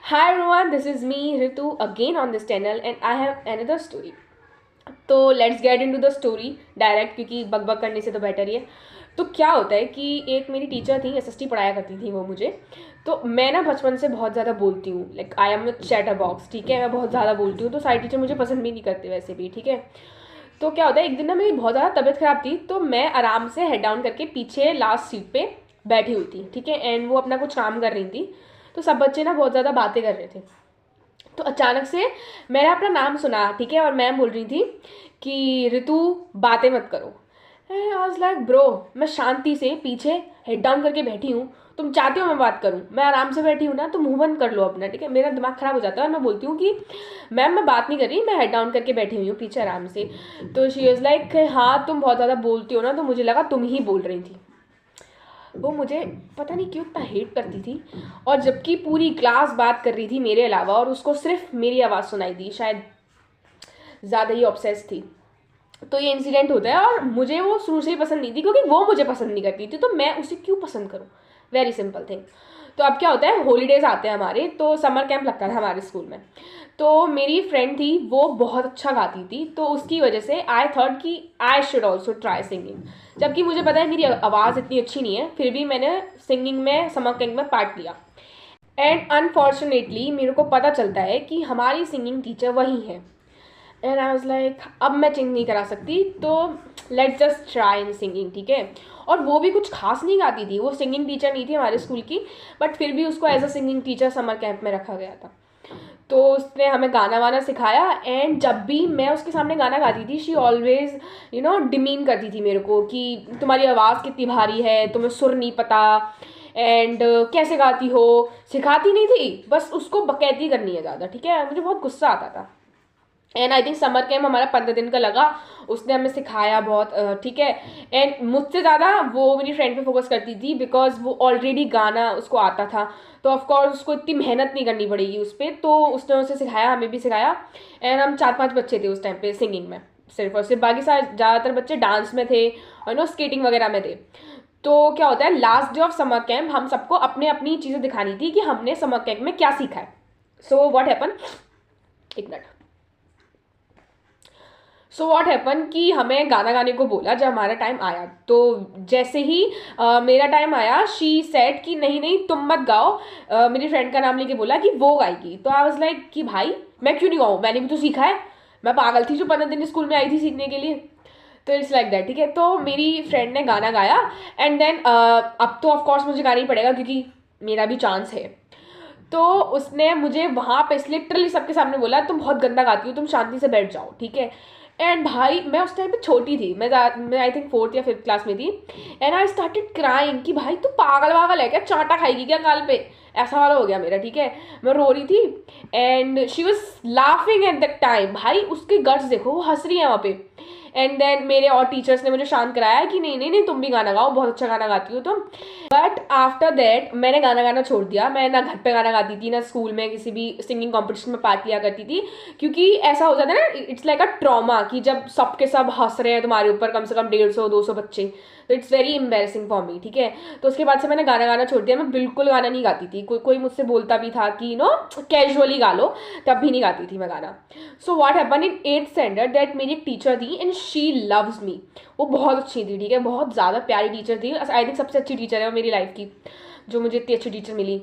Hi everyone, this is me Ritu again on this channel and I have another story. तो let's get into the story direct, क्योंकि बकबक करने से तो better ही है। तो क्या होता है कि एक मेरी टीचर थी, एसएसटी पढ़ाया करती थी वो मुझे। तो मैं ना बचपन से बहुत ज़्यादा बोलती हूँ, like I am a chatter box, ठीक है। मैं बहुत ज़्यादा बोलती हूँ, तो सारी टीचर मुझे पसंद भी नहीं करते वैसे भी, ठीक है। तो क्या होता है, एक दिन ना मेरी बहुत ज़्यादा तबीयत ख़राब थी, तो मैं आराम से हेड डाउन करके पीछे लास्ट सीट पे बैठी हुई थी, ठीक है। एंड वो अपना कुछ काम कर रही थी, तो सब बच्चे ना बहुत ज़्यादा बातें कर रहे थे। तो अचानक से मैंने अपना नाम सुना, ठीक है, और मैम बोल रही थी कि ऋतु बातें मत करो। आई वाज लाइक ब्रो, मैं शांति से पीछे हेड डाउन करके बैठी हूँ, तुम चाहते हो मैं बात करूँ? मैं आराम से बैठी हूँ ना, तो मुंह बंद कर लो अपना, ठीक है। मेरा दिमाग ख़राब हो जाता है और मैं बोलती हूँ कि मैम मैं बात नहीं कर रही, मैं हेड डाउन करके बैठी हुई हूँ पीछे आराम से। तो शी वाज लाइक हाँ तुम बहुत ज़्यादा बोलती हो ना, तो मुझे लगा तुम ही बोल रही थी। वो मुझे पता नहीं क्यों इतना हेट करती थी, और जबकि पूरी क्लास बात कर रही थी मेरे अलावा और उसको सिर्फ मेरी आवाज़ सुनाई दी, शायद ज़्यादा ही ऑब्सेस थी। तो ये इंसिडेंट होता है, और मुझे वो शुरू से ही पसंद नहीं थी, क्योंकि वो मुझे पसंद नहीं करती थी, तो मैं उसे क्यों पसंद करूँ। Very simple thing. तो अब क्या होता है, हॉलीडेज़ आते हैं हमारे, तो समर कैंप लगता था हमारे स्कूल में। तो मेरी फ्रेंड थी, वो बहुत अच्छा गाती थी, तो उसकी वजह से आई थॉट कि I should also try singing. जबकि मुझे पता है मेरी आवाज़ इतनी अच्छी नहीं है, फिर भी मैंने सिंगिंग में समर कैंप में पार्ट लिया। एंड अनफॉर्चुनेटली मेरे को पता चलता है कि हमारी सिंगिंग टीचर वही है। एंड आई वाज लाइक अब मैं सिंग नहीं करा सकती, तो let's just try in singing, ठीक है। और वो भी कुछ खास नहीं गाती थी, वो सिंगिंग टीचर नहीं थी हमारे स्कूल की, बट फिर भी उसको as a singing teacher summer camp में रखा गया था। तो उसने हमें गाना वाना सिखाया, एंड जब भी मैं उसके सामने गाना गाती थी, शी ऑलवेज डिमीन करती थी मेरे को कि तुम्हारी आवाज़ कितनी भारी है, तुम्हें सुर नहीं पता, एंड कैसे गाती हो। सिखाती नहीं थी, बस उसको बकैती करनी है ज़्यादा, ठीक है। मुझे बहुत गुस्सा आता था। And I think summer camp हमारा 15 दिन का लगा, उसने हमें सिखाया बहुत, ठीक है। एंड मुझसे ज़्यादा वो मेरी फ्रेंड पे फोकस करती थी, बिकॉज वो ऑलरेडी गाना उसको आता था, तो ऑफकोर्स उसको इतनी मेहनत नहीं करनी पड़ेगी उस पर, तो उसने उसे सिखाया, हमें भी सिखाया। एंड हम 4-5 बच्चे थे उस टाइम पे सिंगिंग में, सिर्फ और सिर्फ, बाकी सारे ज़्यादातर बच्चे डांस में थे और स्केटिंग वगैरह में थे। तो क्या होता है, last day of summer camp हम सबको अपने अपनी चीज़ें दिखानी थी कि हमने समर कैंप में क्या सीखा है। सो व्हाट हैपन, एक मिनट। सो व्हाट हैपन कि हमें गाना गाने को बोला जब हमारा टाइम आया। तो जैसे ही मेरा टाइम आया, शी सेड कि नहीं नहीं तुम मत गाओ। मेरी फ्रेंड का नाम लेके बोला कि वो गाएगी। तो आई वाज लाइक कि भाई मैं क्यों नहीं गाऊँ, मैंने भी तो सीखा है। मैं पागल थी जो 15 दिन स्कूल में आई थी सीखने के लिए। तो इट्स लाइक दैट, ठीक है। तो मेरी फ्रेंड ने गाना गाया, एंड देन अब तो ऑफकोर्स मुझे गाना ही पड़ेगा क्योंकि मेरा भी चांस है। तो उसने मुझे वहाँ पे लिटरली सबके सामने बोला तुम बहुत गंदा गाती हो, तुम शांति से बैठ जाओ, ठीक है। एंड भाई मैं उस टाइम पे छोटी थी, मैं आई थिंक 4th या 5th क्लास में थी। एंड आई स्टार्टेड क्राइंग कि भाई तू पागल वागल है क्या, चांटा खाएगी क्या काल पे, ऐसा वाला हो गया मेरा, ठीक है। मैं रो रही थी, and she was laughing at that time. भाई उसके गट्स देखो, वो हंस रही है वहाँ पे। एंड देन मेरे और टीचर्स ने मुझे शांत कराया कि नहीं नहीं नहीं तुम भी गाना गाओ, बहुत अच्छा गाना गाती हो तुम। बट आफ्टर दैट मैंने गाना गाना छोड़ दिया। मैं ना घर पे गाना गाती थी, ना स्कूल में किसी भी सिंगिंग कॉम्पिटिशन में पार्ट लिया करती थी, क्योंकि ऐसा हो जाता है ना, इट्स लाइक अ ट्रॉमा कि जब सबके सब हंस रहे हैं तुम्हारे ऊपर, कम से कम 150-200 बच्चे, तो it's very embarrassing for me, ठीक है। तो उसके बाद से मैंने गाना गाना छोड़ दिया, मैं बिल्कुल गाना नहीं गाती थी। कोई मुझसे बोलता भी था कि कैजुअली गा लो, तब भी नहीं गाती थी मैं गाना। So what happen in 8th standard, that मेरी एक टीचर थी एंड शी लव्स मी। वो बहुत अच्छी थी, ठीक है, बहुत ज़्यादा प्यारी टीचर थी। आई थिंक सबसे अच्छी टीचर है वो मेरी लाइफ की, जो मुझे इतनी अच्छी टीचर मिली।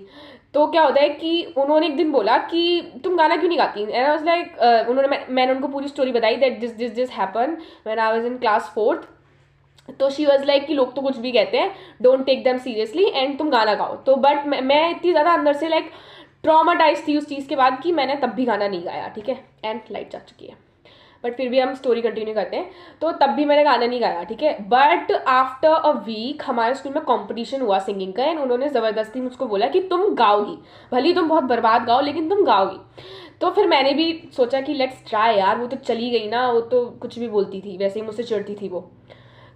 तो क्या होता है कि उन्होंने एक दिन बोला कि तुम गाना क्यों नहीं गाती। एंड आई वाज लाइक मैंने उनको पूरी स्टोरी बताई that this happen when I was in class 4th। तो शी वॉज लाइक कि लोग तो कुछ भी कहते हैं, don't take them seriously, and तुम गाना गाओ। तो बट मैं इतनी ज़्यादा अंदर से लाइक ट्रॉमाटाइज थी उस चीज़ के बाद कि मैंने तब भी गाना नहीं गाया, ठीक है। एंड लाइट जा चुकी है, बट फिर भी हम स्टोरी कंटिन्यू करते हैं। तो तब भी मैंने गाना नहीं गाया, ठीक है। बट आफ्टर अ वीक हमारे स्कूल में कंपटीशन हुआ सिंगिंग का, एंड उन्होंने ज़बरदस्ती मुझको बोला कि तुम गाओगी, भले तुम बहुत बर्बाद गाओ लेकिन तुम गाओगी। तो फिर मैंने भी सोचा कि लेट्स ट्राई यार, वो तो चली गई ना, वो तो कुछ भी बोलती थी, वैसे ही मुझसे चिढ़ती थी वो।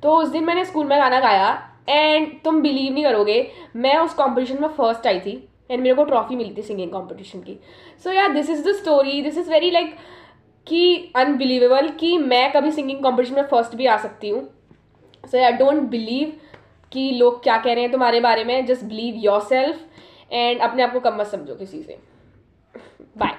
तो उस दिन मैंने स्कूल में गाना गाया, एंड तुम बिलीव नहीं करोगे, मैं उस कंपटीशन में फर्स्ट आई थी, एंड मेरे को ट्रॉफी मिली थी सिंगिंग कंपटीशन की। सो यार this is the story, this is very like कि अनबिलीवेबल कि मैं कभी सिंगिंग कंपटीशन में फर्स्ट भी आ सकती हूँ। सो यार डोंट बिलीव कि लोग क्या कह रहे हैं तुम्हारे बारे में, just believe your self, and अपने आप को कम मत समझो किसी से। बाय।